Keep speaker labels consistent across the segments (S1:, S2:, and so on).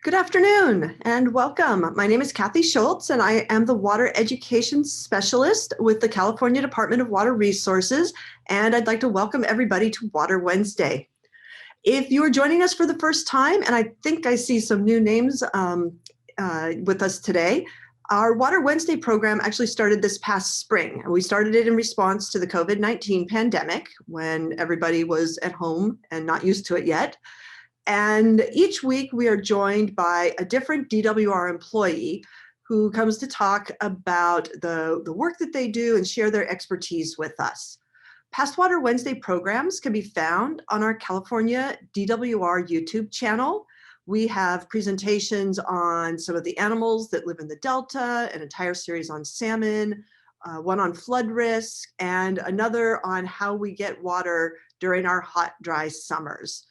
S1: Good afternoon and welcome. My name is Kathy Schultz and I am the Water Education Specialist with the California Department of Water Resources, and I'd like to welcome everybody to Water Wednesday. If you are joining us for the first time, and I think I see some new names with us today, our Water Wednesday program actually started this past spring. We started it in response to the COVID-19 pandemic when everybody was at home and not used to it yet. And each week we are joined by a different DWR employee who comes to talk about the work that they do and share their expertise with us. Past Water Wednesday programs can be found on our California DWR YouTube channel. We have presentations on some of the animals that live in the Delta, an entire series on salmon, one on flood risk, and another on how we get water during our hot, dry summers.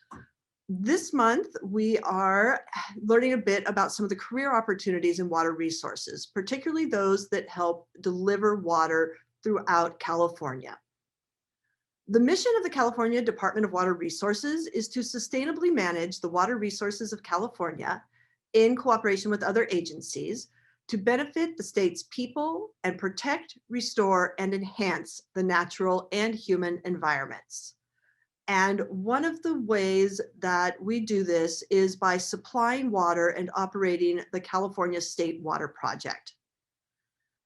S1: This month, we are learning a bit about some of the career opportunities in water resources, particularly those that help deliver water throughout California. The mission of the California Department of Water Resources is to sustainably manage the water resources of California in cooperation with other agencies to benefit the state's people and protect, restore, and enhance the natural and human environments. And one of the ways that we do this is by supplying water and operating the California State Water Project.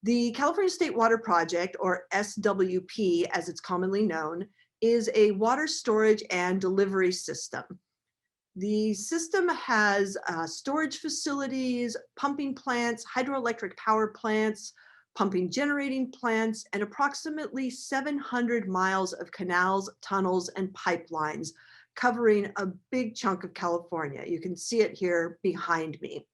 S1: The California State Water Project, or SWP as it's commonly known, is a water storage and delivery system. The system has storage facilities, pumping plants, hydroelectric power plants, pumping generating plants, and approximately 700 miles of canals, tunnels, and pipelines covering a big chunk of California. You can see it here behind me.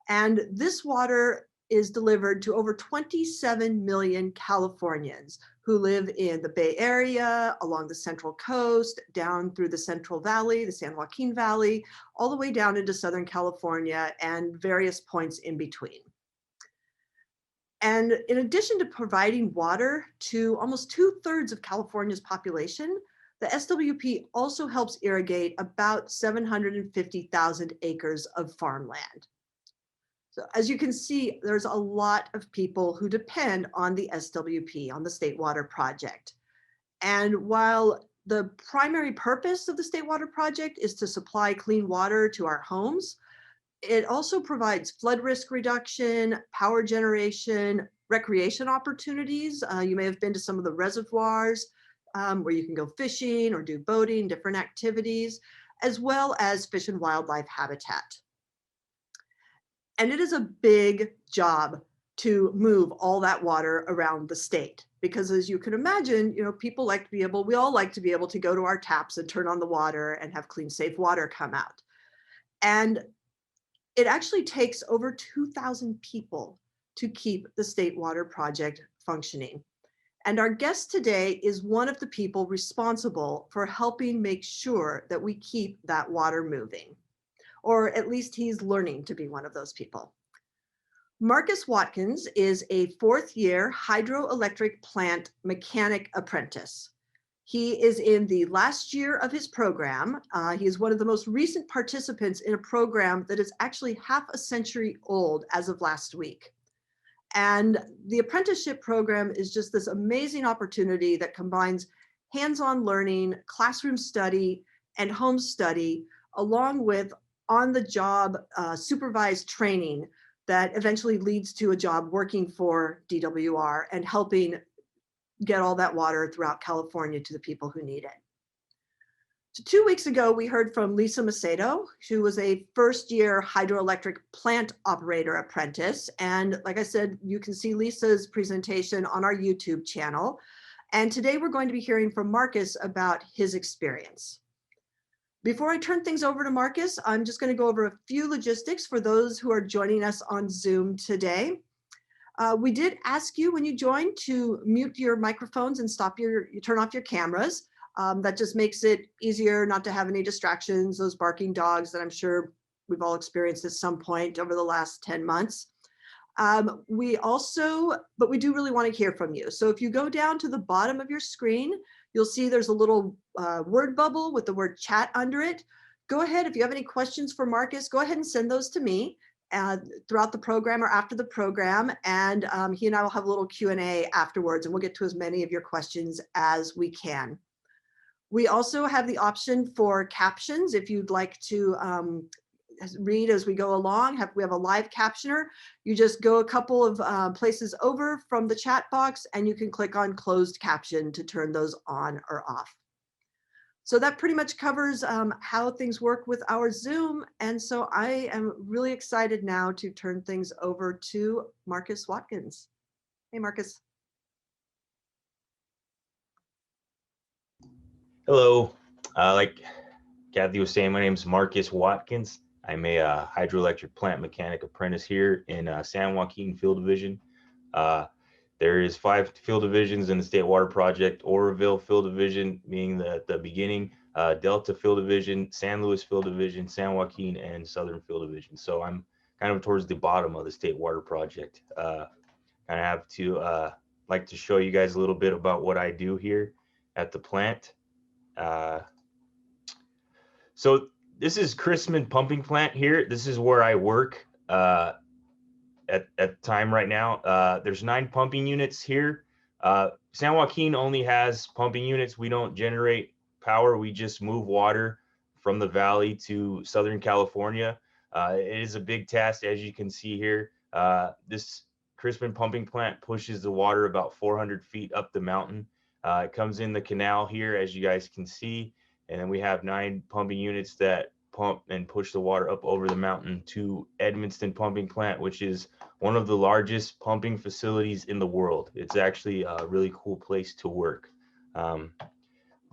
S1: And this water is delivered to over 27 million Californians who live in the Bay Area, along the Central Coast, down through the Central Valley, the San Joaquin Valley, all the way down into Southern California and various points in between. And in addition to providing water to almost 2/3 of California's population, the SWP also helps irrigate about 750,000 acres of farmland. So as you can see, there's a lot of people who depend on the SWP, on the State Water Project. And while the primary purpose of the State Water Project is to supply clean water to our homes, it also provides flood risk reduction, power generation, recreation opportunities. You may have been to some of the reservoirs where you can go fishing or do boating, different activities, as well as fish and wildlife habitat. And it is a big job to move all that water around the state because, as you can imagine, people like to be able, we all like to be able to go to our taps and turn on the water and have clean, safe water come out. And it actually takes over 2,000 people to keep the State Water Project functioning. And our guest today is one of the people responsible for helping make sure that we keep that water moving, or at least he's learning to be one of those people. Marcus Watkins is a fourth-year hydroelectric plant mechanic apprentice. He is in the last year of his program. He is one of the most recent participants in a program that is actually half a century old as of last week. And the apprenticeship program is just this amazing opportunity that combines hands-on learning, classroom study, and home study, along with on-the-job supervised training that eventually leads to a job working for DWR and helping get all that water throughout California to the people who need it. So 2 weeks ago, we heard from Lisa Macedo. She was a first-year hydroelectric plant operator apprentice. And like I said, you can see Lisa's presentation on our YouTube channel. And today we're going to be hearing from Marcus about his experience. Before I turn things over to Marcus, I'm just going to go over a few logistics for those who are joining us on Zoom today. We did ask you when you joined to mute your microphones and turn off your cameras. That just makes it easier not to have any distractions, those barking dogs that I'm sure we've all experienced at some point over the last 10 months. But we do really want to hear from you. So if you go down to the bottom of your screen, you'll see there's a little word bubble with the word chat under it. go ahead. If you have any questions for Marcus, go ahead and send those to me throughout the program or after the program. And he and I will have a little Q&A afterwards, and we'll get to as many of your questions as we can. We also have the option for captions if you'd like to read as we go along. We have a live captioner. You just go a couple of places over from the chat box and you can click on closed caption to turn those on or off. So that pretty much covers how things work with our Zoom. And so I am really excited now to turn things over to Marcus Watkins. Hey, Marcus.
S2: Hello, like Kathy was saying, my name is Marcus Watkins. I'm a hydroelectric plant mechanic apprentice here in San Joaquin Field Division. There is 5 field divisions in the State Water Project, Oroville Field Division being the beginning, Delta Field Division, San Luis Field Division, San Joaquin, and Southern Field Division. So I'm kind of towards the bottom of the State Water Project. I have to like to show you guys a little bit about what I do here at the plant. So this is Chrisman Pumping Plant here. This is where I work at the time right now. There's 9 pumping units here. San Joaquin only has pumping units. We don't generate power. We just move water from the valley to Southern California. It is a big task, as you can see here. This Chrisman Pumping Plant pushes the water about 400 feet up the mountain. It comes in the canal here, as you guys can see. And then we have 9 pumping units that pump and push the water up over the mountain to Edmonston Pumping Plant, which is one of the largest pumping facilities in the world. It's actually a really cool place to work. Got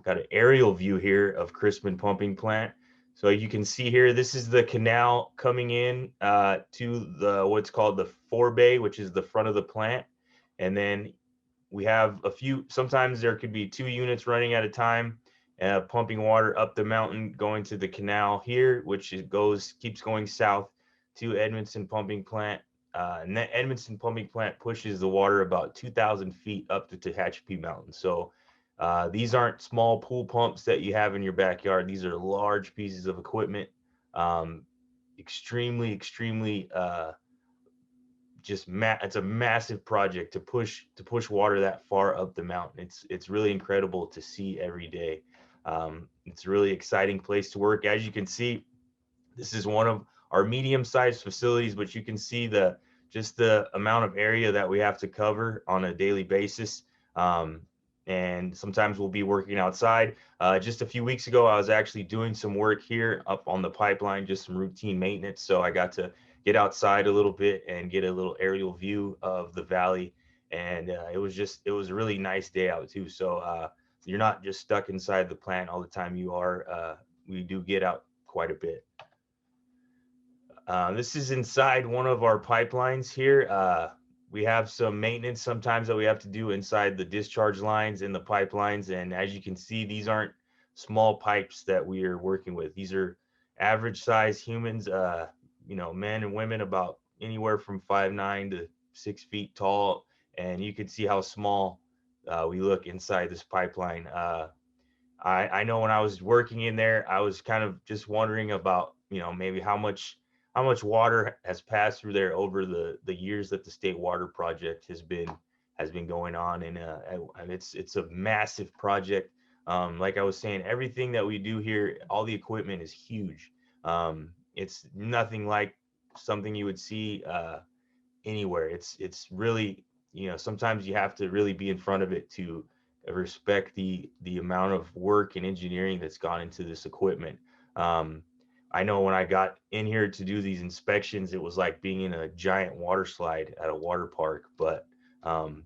S2: an aerial view here of Chrisman Pumping Plant. So you can see here, this is the canal coming in to the what's called the forebay, which is the front of the plant. And then we have a few, sometimes there could be 2 units running at a time, pumping water up the mountain, going to the canal here, which keeps going south to Edmonston Pumping Plant. And that Edmonston Pumping Plant pushes the water about 2,000 feet up to Tehachapi Mountain. So these aren't small pool pumps that you have in your backyard. These are large pieces of equipment. Extremely it's a massive project to push water that far up the mountain. It's really incredible to see every day. It's a really exciting place to work. As you can see, this is one of our medium-sized facilities, but you can see just the amount of area that we have to cover on a daily basis. And sometimes we'll be working outside. Just a few weeks ago, I was actually doing some work here up on the pipeline, just some routine maintenance. So I got to get outside a little bit and get a little aerial view of the valley. And it was a really nice day out too. So you're not just stuck inside the plant all the time. We do get out quite a bit. This is inside one of our pipelines here. We have some maintenance sometimes that we have to do inside the discharge lines in the pipelines. And as you can see, these aren't small pipes that we are working with. These are average size humans, men and women about anywhere from 5'9" to 6 feet tall. And you can see how small we look inside this pipeline. I know when I was working in there, I was kind of just wondering about, maybe how much water has passed through there over the years that the State Water Project has been going on. And it's a massive project. Like I was saying, everything that we do here, all the equipment is huge. It's nothing like something you would see anywhere. It's really, sometimes you have to really be in front of it to respect the amount of work and engineering that's gone into this equipment. I know when I got in here to do these inspections, it was like being in a giant water slide at a water park, but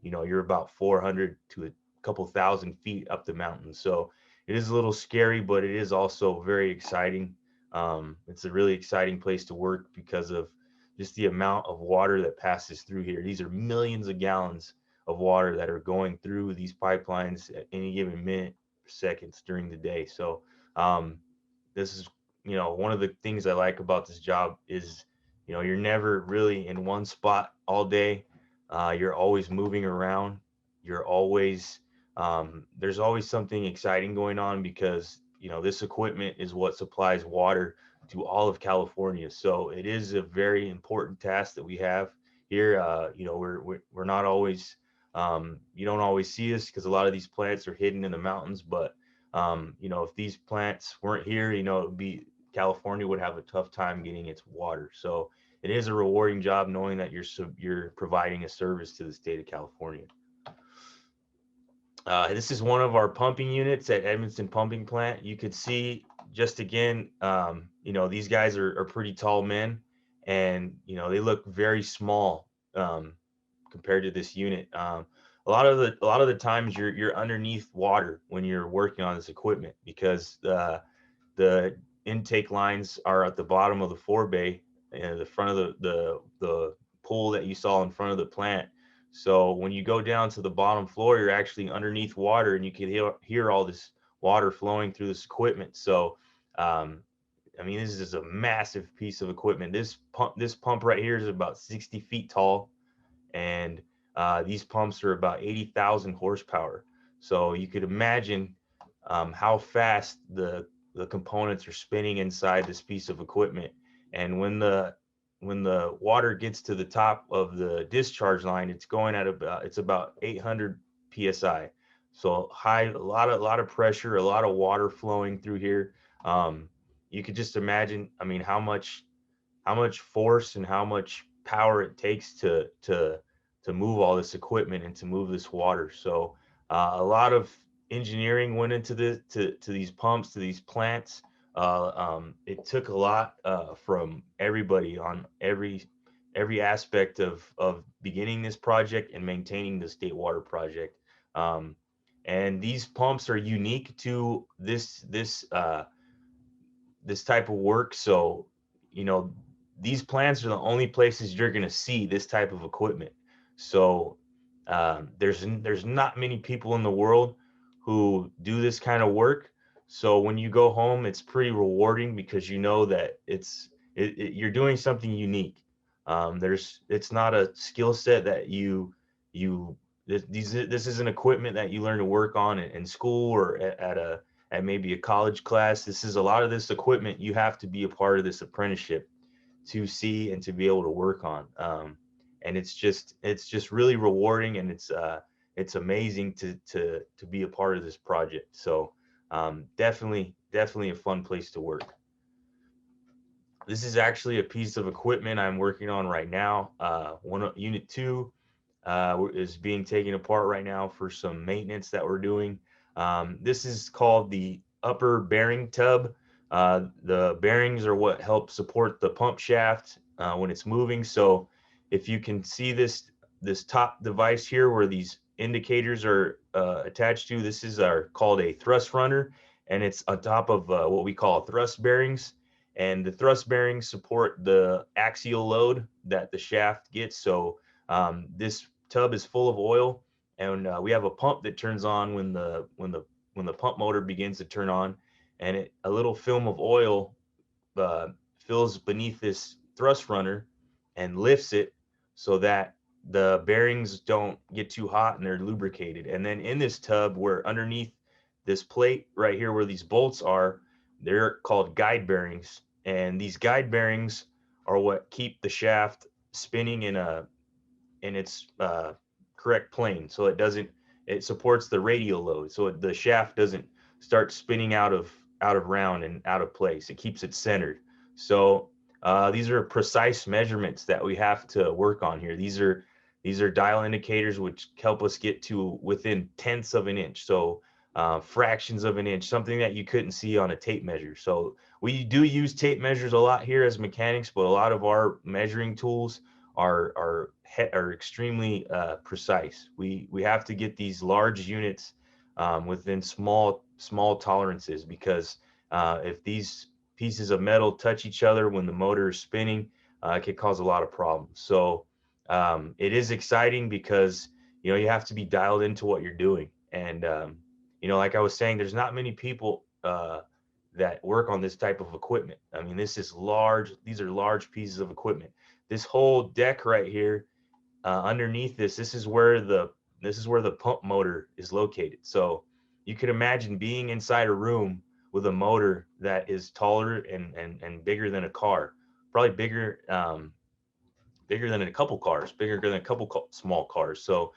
S2: you're about 400 to a couple thousand feet up the mountain. So it is a little scary, but it is also very exciting. It's a really exciting place to work because of just the amount of water that passes through here. These are millions of gallons of water that are going through these pipelines at any given minute, seconds during the day. So this is, one of the things I like about this job is, you're never really in one spot all day. You're always moving around. You're always, there's always something exciting going on because this equipment is what supplies water to all of California. So it is a very important task that we have here. We're not always, you don't always see us because a lot of these plants are hidden in the mountains. But if these plants weren't here, it would be California would have a tough time getting its water. So it is a rewarding job knowing that you're providing a service to the state of California. This is one of our pumping units at Edmonston Pumping Plant. You could see just again, these guys are pretty tall men, and they look very small compared to this unit. A lot of the times you're underneath water when you're working on this equipment because the intake lines are at the bottom of the forebay and the front of the pool that you saw in front of the plant. So when you go down to the bottom floor, you're actually underneath water, and you can hear all this water flowing through this equipment. So, this is a massive piece of equipment. This pump right here is about 60 feet tall, and these pumps are about 80,000 horsepower. So you could imagine how fast the components are spinning inside this piece of equipment. And when the water gets to the top of the discharge line, it's going at about 800 psi. So high, a lot of pressure, a lot of water flowing through here. You could just imagine, how much force and how much power it takes to move all this equipment and to move this water. So a lot of engineering went into to these pumps, to these plants. It took a lot from everybody on every aspect of beginning this project and maintaining the state water project. And these pumps are unique to this type of work. So, these plants are the only places you're going to see this type of equipment. So there's not many people in the world who do this kind of work. So when you go home, it's pretty rewarding because you know that you're doing something unique. It's not a skill set that this isn't equipment that you learn to work on in school or at maybe a college class. This is a lot of this equipment you have to be a part of this apprenticeship to see and to be able to work on. And it's just really rewarding, and it's amazing to be a part of this project. So definitely a fun place to work. This is actually a piece of equipment I'm working on right now. Unit 2 is being taken apart right now for some maintenance that we're doing. This is called the upper bearing tub. The bearings are what help support the pump shaft when it's moving. So if you can see this top device here where these indicators are attached to, this is called a thrust runner, and it's on top of what we call thrust bearings. And the thrust bearings support the axial load that the shaft gets. So this tub is full of oil, and we have a pump that turns on when the pump motor begins to turn on, and a little film of oil fills beneath this thrust runner and lifts it so that the bearings don't get too hot and they're lubricated. And then in this tub, where underneath this plate right here where these bolts are, they're called guide bearings. And these guide bearings are what keep the shaft spinning in its correct plane. So it supports the radial load. So the shaft doesn't start spinning out of round and out of place. It keeps it centered. So these are precise measurements that we have to work on here. These are dial indicators which help us get to within tenths of an inch. So fractions of an inch, something that you couldn't see on a tape measure. So we do use tape measures a lot here as mechanics, but a lot of our measuring tools are extremely precise. We have to get these large units within small tolerances, because if these pieces of metal touch each other when the motor is spinning, it could cause a lot of problems. So it is exciting because you have to be dialed into what you're doing. And like I was saying, there's not many people that work on this type of equipment. This is large. These are large pieces of equipment. This whole deck right here, underneath this is where the pump motor is located. So you could imagine being inside a room with a motor that is taller and bigger than a car, probably bigger than a couple cars, bigger than a couple small cars. So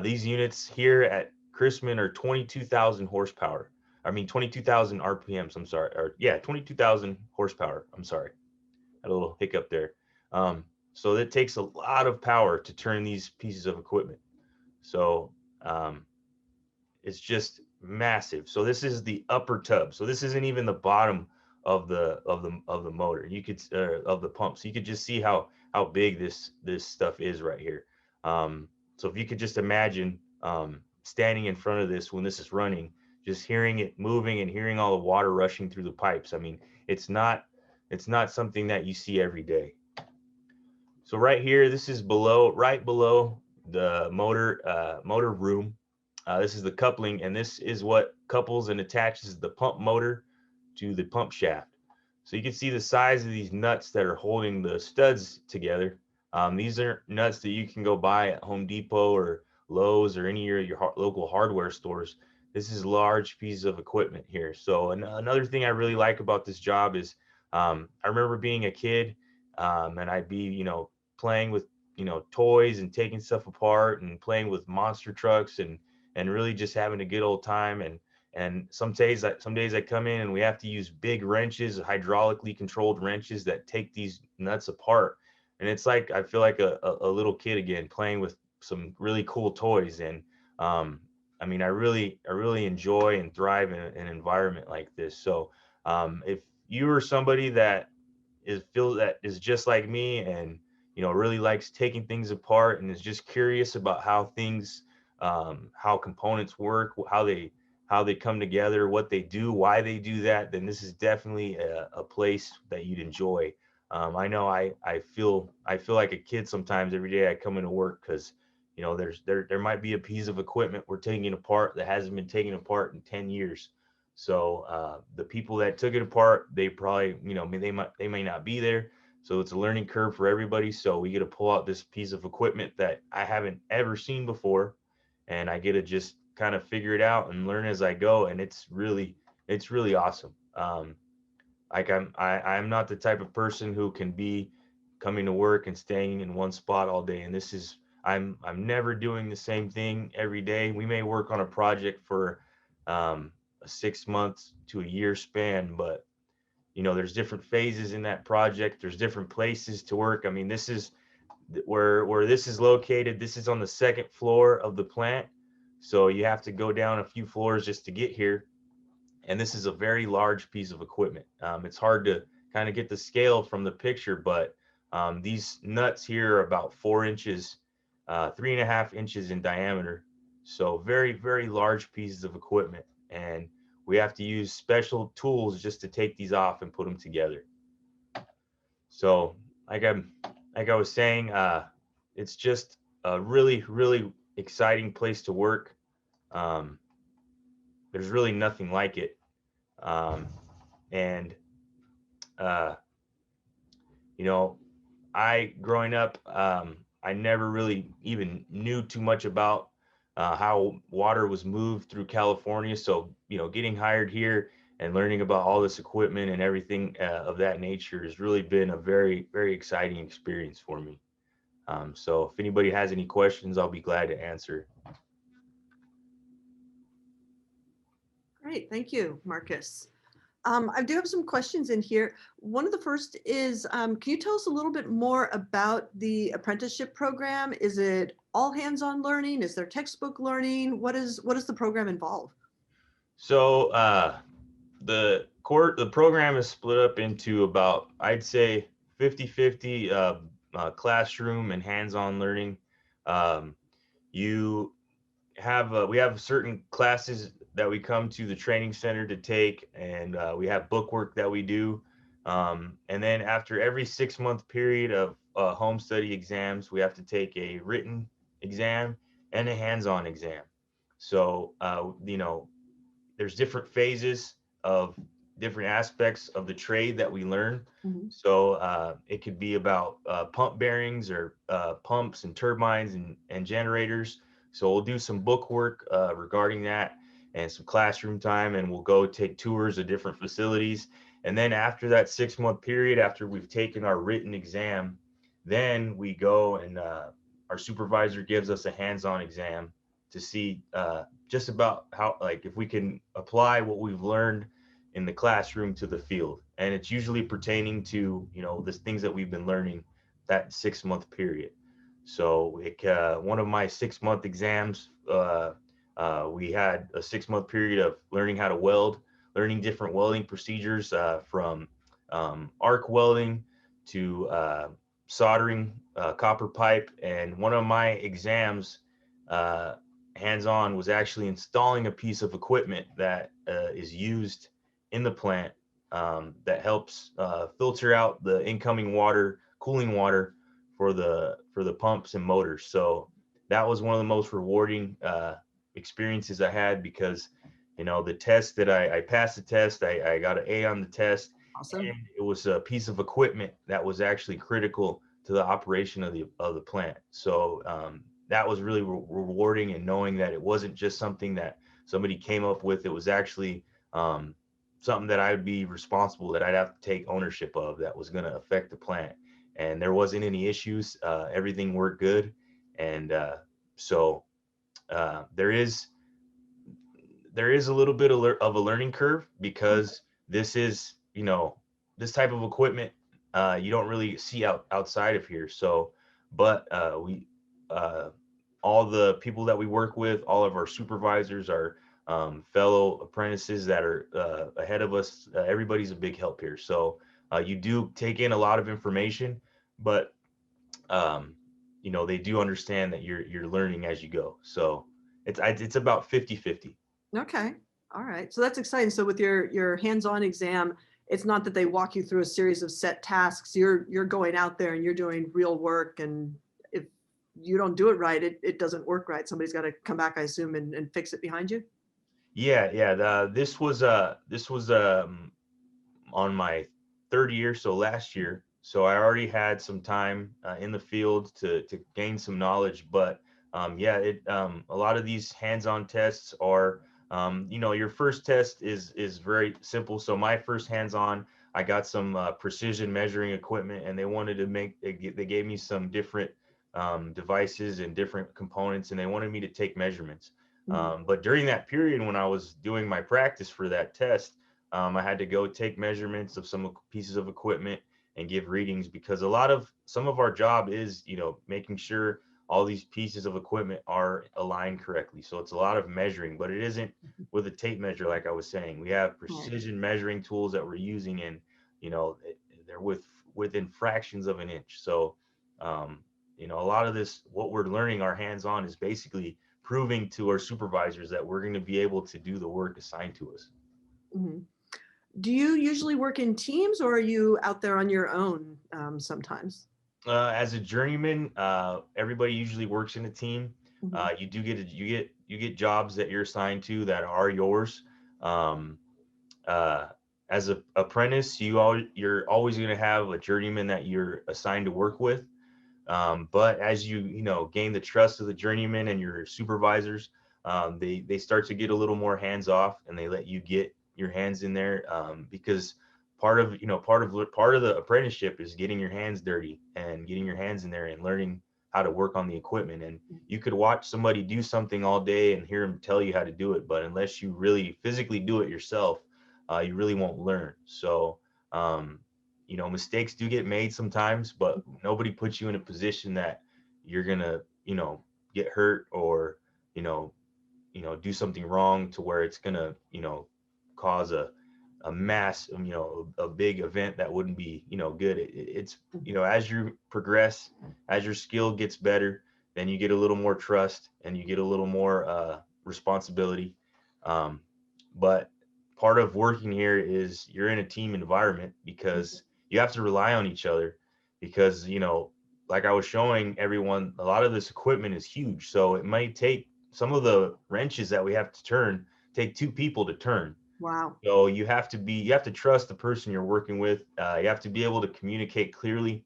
S2: these units here at Chrisman are 22,000 horsepower. I mean, 22,000 RPMs. I'm sorry. Or yeah, 22,000 horsepower. I'm sorry. Had a little hiccup there. So it takes a lot of power to turn these pieces of equipment. So it's just massive. So this is the upper tub. So this isn't even the bottom of the motor. You could of the pump. So you could just see how big this stuff is right here. So if you could just imagine standing in front of this when this is running, just hearing it moving and hearing all the water rushing through the pipes. I mean, it's not something that you see every day. So right here, this is right below the motor room. This is the coupling, and this is what couples and attaches the pump motor to the pump shaft. So you can see the size of these nuts that are holding the studs together. These are nuts that you can go buy at Home Depot or Lowe's or any of your local hardware stores. This is large pieces of equipment here. So another thing I really like about this job is I remember being a kid, and I'd be, playing with, toys and taking stuff apart and playing with monster trucks and really just having a good old time. And some days I come in and we have to use big wrenches, hydraulically controlled wrenches that take these nuts apart. And it's like I feel like a little kid again, playing with some really cool toys. And I mean, I really enjoy and thrive in an environment like this. So if you are somebody that is just like me, and really likes taking things apart and is just curious about how components work, how they come together, what they do, why they do that, then this is definitely a place that you'd enjoy. I know I feel like a kid sometimes every day I come into work, because there might be a piece of equipment we're taking apart that hasn't been taken apart in 10 years. So the people that took it apart, they probably, they may not be there. So it's a learning curve for everybody. So we get to pull out this piece of equipment that I haven't ever seen before, and I get to just kind of figure it out and learn as I go. And it's really awesome. Like I'm not the type of person who can be coming to work and staying in one spot all day. And this is, I'm never doing the same thing every day. We may work on a project for a 6 months to a year span, but there's different phases in that project. There's different places to work. I mean, this is where this is located. This is on the second floor of the plant. So you have to go down a few floors just to get here. And this is a very large piece of equipment. It's hard to kind of get the scale from the picture, but these nuts here are about 4 inches, 3.5 inches in diameter. So very, very large pieces of equipment. And we have to use special tools just to take these off and put them together. So like I was saying, it's just a really, really exciting place to work. There's really nothing like it. And growing up, I never really even knew too much about how water was moved through California. So, getting hired here and learning about all this equipment and everything of that nature has really been a very, very exciting experience for me. So if anybody has any questions, I'll be glad to answer.
S1: Great, thank you, Marcus. I do have some questions in here. One of the first is, can you tell us a little bit more about the apprenticeship program? Is it all hands-on learning? Is there textbook learning? What does the program involve?
S2: So the program is split up into about, I'd say, 50-50 classroom and hands-on learning. We have certain classes that we come to the training center to take, and we have book work that we do. And then after every 6-month period of home study exams, we have to take a written exam and a hands-on exam. So, there's different phases of different aspects of the trade that we learn. Mm-hmm. So it could be about pump bearings or pumps and turbines and generators. So we'll do some book work regarding that. and some classroom time, and we'll go take tours of different facilities. And then after that 6 month period, after we've taken our written exam, then we go and our supervisor gives us a hands-on exam to see just about how, like, if we can apply what we've learned in the classroom to the field. And it's usually pertaining to, the things that we've been learning that 6 month period. So one of my 6 month exams, we had a 6 month period of learning how to weld, learning different welding procedures from arc welding to soldering copper pipe. And one of my exams, hands-on, was actually installing a piece of equipment that is used in the plant that helps filter out the incoming water, cooling water for the pumps and motors. So that was one of the most rewarding experiences I had, because the test that I passed the test, I got an A on the test,
S1: Awesome.
S2: and it was a piece of equipment that was actually critical to the operation of the plant. So that was really rewarding, and knowing that it wasn't just something that somebody came up with, it was actually something that I would be responsible, that I'd have to take ownership of, that was going to affect the plant. And there wasn't any issues. Everything worked good. And so there is a little bit of a learning curve, because this is, this type of equipment you don't really see outside of here. So, but we all the people that we work with, all of our supervisors, our fellow apprentices that are ahead of us, everybody's a big help here. So you do take in a lot of information, but they do understand that you're learning as you go. So it's about 50-50.
S1: Okay. All right. So that's exciting. So with your hands-on exam, it's not that they walk you through a series of set tasks. You're going out there and you're doing real work. And if you don't do it right, it doesn't work right. Somebody's got to come back, I assume, and fix it behind you.
S2: Yeah. This was on my third year, so last year. So I already had some time in the field to gain some knowledge. But yeah, a lot of these hands-on tests are, your first test is very simple. So my first hands-on, I got some precision measuring equipment, and they wanted to they gave me some different devices and different components, and they wanted me to take measurements.
S1: Mhm.
S2: But during that period when I was doing my practice for that test, I had to go take measurements of some pieces of equipment and give readings, because some of our job is, making sure all these pieces of equipment are aligned correctly. So it's a lot of measuring, but it isn't with a tape measure. Like I was saying, we have
S1: Right.
S2: precision measuring tools that we're using, and they're within fractions of an inch. So a lot of this, what we're learning our hands on, is basically proving to our supervisors that we're going to be able to do the work assigned to us.
S1: Mhm. Do you usually work in teams, or are you out there on your own sometimes?
S2: As a journeyman, everybody usually works in a team.
S1: Mhm.
S2: You get jobs that you're assigned to that are yours. Um, uh, as a apprentice, you're always going to have a journeyman that you're assigned to work with. But as you gain the trust of the journeyman and your supervisors, they start to get a little more hands off, and they let you get your hands in there, because part of the apprenticeship is getting your hands dirty and getting your hands in there and learning how to work on the equipment. And you could watch somebody do something all day and hear them tell you how to do it, but unless you really physically do it yourself, you really won't learn. So um, mistakes do get made sometimes, but nobody puts you in a position that you're gonna, get hurt, or, you know, do something wrong to where it's gonna, cause a mass, a big event that wouldn't be, good. It's, as you progress, as your skill gets better, then you get a little more trust, and you get a little more responsibility. Um, but part of working here is you're in a team environment, because you have to rely on each other, because like I was showing everyone, a lot of this equipment is huge, so it might take some of the wrenches that we have to turn, take two people to turn.
S1: Wow.
S2: So you have to trust the person you're working with. You have to be able to communicate clearly.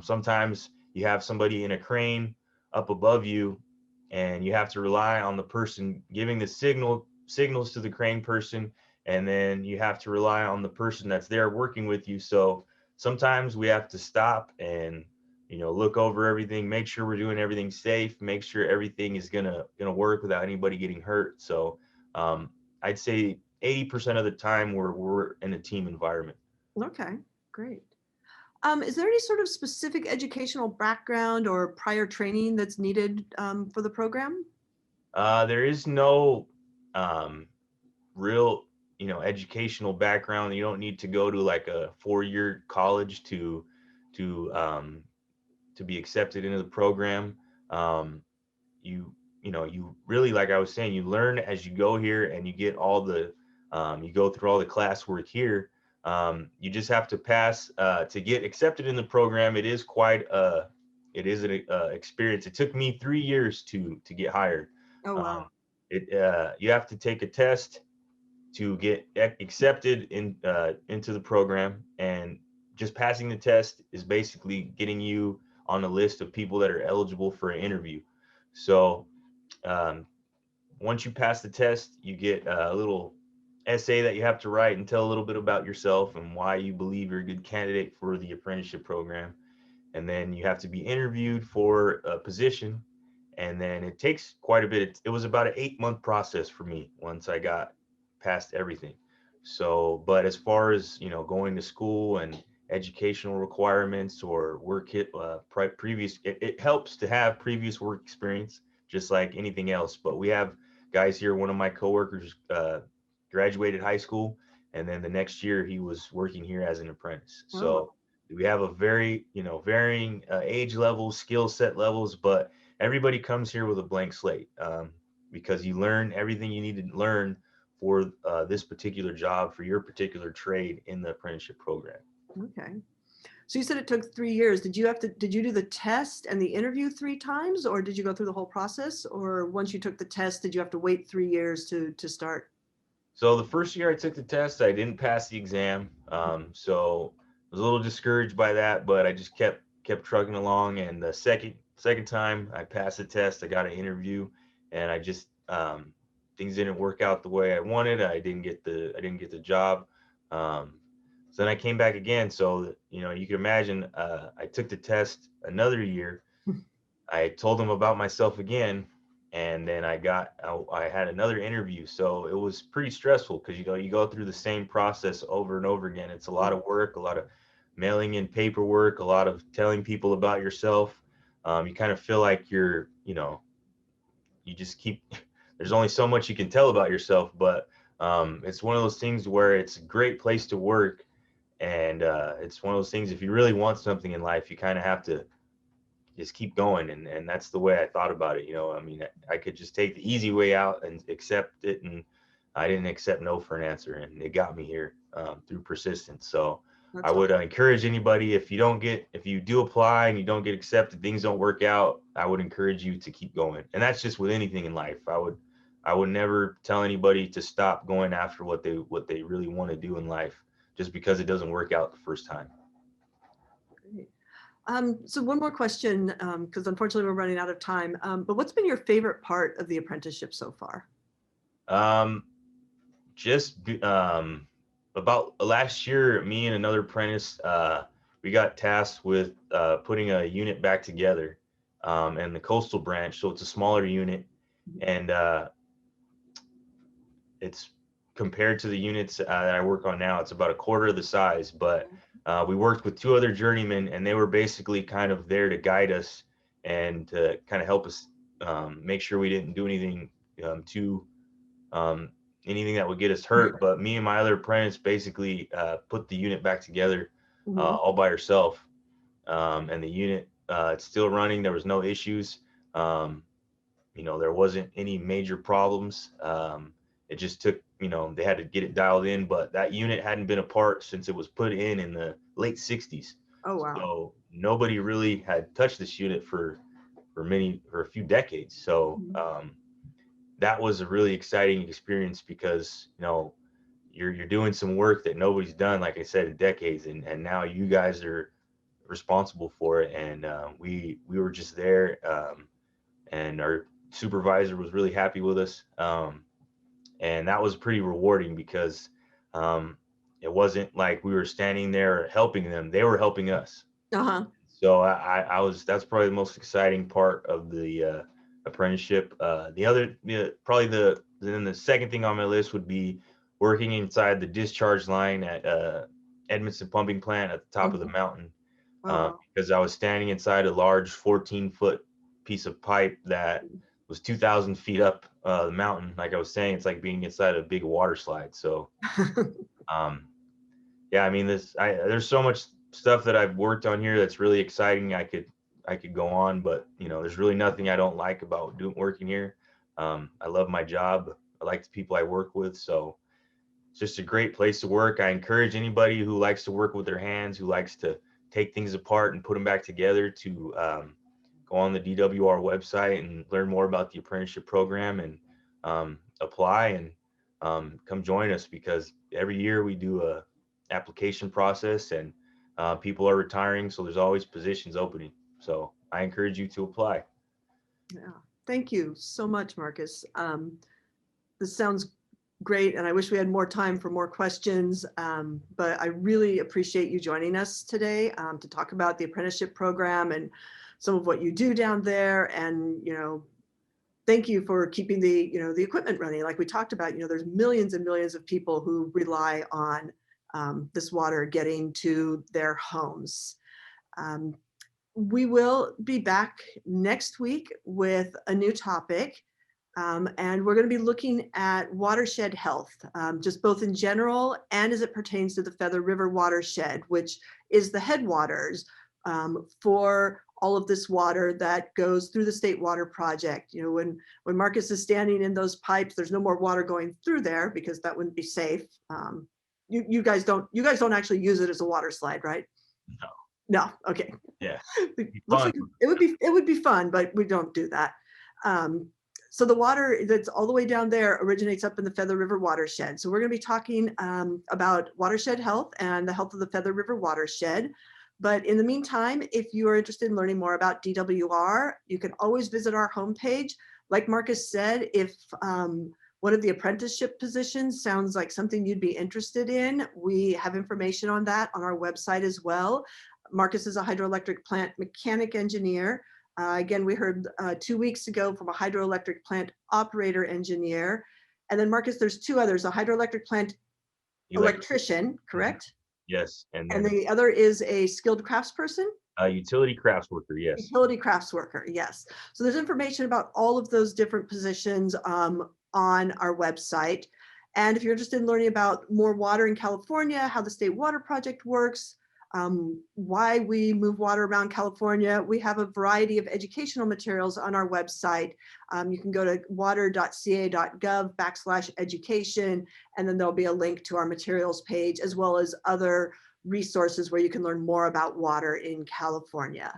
S2: Sometimes you have somebody in a crane up above you, and you have to rely on the person giving the signal signals to the crane person, and then you have to rely on the person that's there working with you. So sometimes we have to stop and look over everything, make sure we're doing everything safe, make sure everything is gonna work without anybody getting hurt. So I'd say 80% of the time we're in a team environment.
S1: Okay, great. Is there any sort of specific educational background or prior training that's needed for the program?
S2: There is no um, real, educational background. You don't need to go to like a 4-year college to um, to be accepted into the program. Um, you you really, like I was saying, you learn as you go here, and you get all the you go through all the classwork here. You just have to pass to get accepted in the program. It is quite an experience. It took me 3 years to get hired.
S1: Oh,
S2: um,
S1: wow.
S2: you have to take a test to get accepted into the program, and just passing the test is basically getting you on a list of people that are eligible for an interview. So um, once you pass the test, you get a little essay that you have to write and tell a little bit about yourself and why you believe you're a good candidate for the apprenticeship program. And then you have to be interviewed for a position. And then it takes quite a bit. It was about an 8-month process for me once I got past everything. So, but as far as, going to school and educational requirements or previous, it helps to have previous work experience, just like anything else. But we have guys here. One of my coworkers graduated high school, and then the next year he was working here as an apprentice.
S1: Oh,
S2: So we have a very, varying age levels, skill set levels, but everybody comes here with a blank slate, because you learn everything you need to learn for this particular job, for your particular trade in the apprenticeship program.
S1: okay. So you said it took 3 years. Did you do the test and the interview 3 times, or did you go through the whole process? Or once you took the test, did you have to wait 3 years to start?
S2: So the first year I took the test, I didn't pass the exam. So I was a little discouraged by that, but I just kept trucking along. And the second time I passed the test, I got an interview, and I just things didn't work out the way I wanted. I didn't get the job. So then I came back again. So you can imagine, I took the test another year. I told them about myself again, and then I had another interview. So it was pretty stressful because you go through the same process over and over again. It's a lot of work, a lot of mailing in paperwork, a lot of telling people about yourself. You kind of feel like you just keep. There's only so much you can tell about yourself, but it's one of those things where it's a great place to work, and it's one of those things, if you really want something in life, you kind of have to just keep going. And that's the way I thought about it. I mean, I could just take the easy way out and accept it, and I didn't accept no for an answer, and it got me here through persistence. So I
S1: That's all.
S2: would encourage anybody, if you do apply and you don't get accepted, things don't work out, I would encourage you to keep going. And that's just with anything in life. I would never tell anybody to stop going after what they really want to do in life just because it doesn't work out the first time.
S1: Great. So one more question, because unfortunately we're running out of time. But what's been your favorite part of the apprenticeship so far?
S2: Um, just about last year, me and another apprentice, we got tasked with putting a unit back together, and the coastal branch. So it's a smaller unit, and it's compared to the units that I work on now, it's about a quarter of the size. But we worked with two other journeymen, and they were basically kind of there to guide us and to kind of help us make sure we didn't do anything too um, anything that would get us hurt. But me and my other apprentice basically put the unit back together
S1: Mhm.
S2: all by herself, and the unit it's still running. There was no issues. Um, there wasn't any major problems. It just took, they had to get it dialed in, but that unit hadn't been apart since it was put in the late 60s.
S1: Oh, wow.
S2: So nobody really had touched this unit for a few decades. So
S1: Mhm.
S2: that was a really exciting experience because you're doing some work that nobody's done, like I said, in decades, and now you guys are responsible for it. And we were just there, and our supervisor was really happy with us, And that was pretty rewarding because um, it wasn't like we were standing there helping them; they were helping us.
S1: Uh-huh.
S2: So I was that's probably the most exciting part of the apprenticeship. The other probably then the second thing on my list would be working inside the discharge line at Edmondson Pumping Plant at the top of the
S1: Mhm.
S2: mountain,
S1: Oh, wow.
S2: because I was standing inside a large 14-foot piece of pipe that was 2,000 feet up the mountain. Like I was saying, it's like being inside a big water slide. So um, yeah, I mean, there's so much stuff that I've worked on here that's really exciting. I could go on, but there's really nothing I don't like about working here. I love my job. I like the people I work with, so it's just a great place to work. I encourage anybody who likes to work with their hands, who likes to take things apart and put them back together, to go on the DWR website and learn more about the apprenticeship program and apply and come join us, because every year we do a application process, and people are retiring, so there's always positions opening. So I encourage you to apply.
S1: Yeah. Thank you so much, Marcus. This sounds great, and I wish we had more time for more questions, but I really appreciate you joining us today to talk about the apprenticeship program and some of what you do down there. And, thank you for keeping the equipment running. Like we talked about, there's millions and millions of people who rely on this water getting to their homes. Um, we will be back next week with a new topic. And we're going to be looking at watershed health, just both in general and as it pertains to the Feather River watershed, which is the headwaters for all of this water that goes through the State Water Project. When Marcus is standing in those pipes, there's no more water going through there because that wouldn't be safe. You guys don't actually use it as a water slide, right?
S2: No.
S1: No. Okay.
S2: Yeah.
S1: Looks
S2: Fun.
S1: like it would be fun, but we don't do that. Um, so the water that's all the way down there originates up in the Feather River watershed. So we're going to be talking about watershed health and the health of the Feather River watershed. But in the meantime, if you are interested in learning more about DWR, you can always visit our homepage. Like Marcus said, if one of the apprenticeship positions sounds like something you'd be interested in, we have information on that on our website as well. Marcus is a hydroelectric plant mechanic engineer. Again, we heard 2 weeks ago from a hydroelectric plant operator engineer. And then Marcus, there's two others, a hydroelectric plant electrician, correct?
S2: Yes, and
S1: And
S2: then
S1: the other is a skilled craftsperson?
S2: utility crafts worker. Yes.
S1: Utility crafts worker, yes. So there's information about all of those different positions on our website. And if you're interested in learning about more water in California, how the State Water Project works, why we move water around California, we have a variety of educational materials on our website. You can go to water.ca.gov/education, and then there'll be a link to our materials page, as well as other resources where you can learn more about water in California.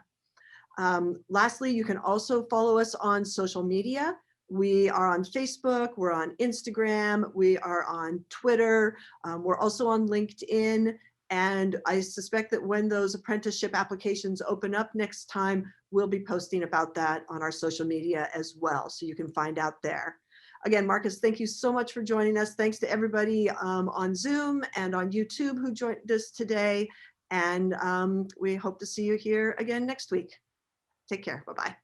S1: Lastly, you can also follow us on social media. We are on Facebook, we're on Instagram, we are on Twitter, we're also on LinkedIn. And I suspect that when those apprenticeship applications open up next time, we'll be posting about that on our social media as well. So you can find out there. Again, Marcus, thank you so much for joining us. Thanks to everybody on Zoom and on YouTube who joined us today. And we hope to see you here again next week. Take care. Bye-bye.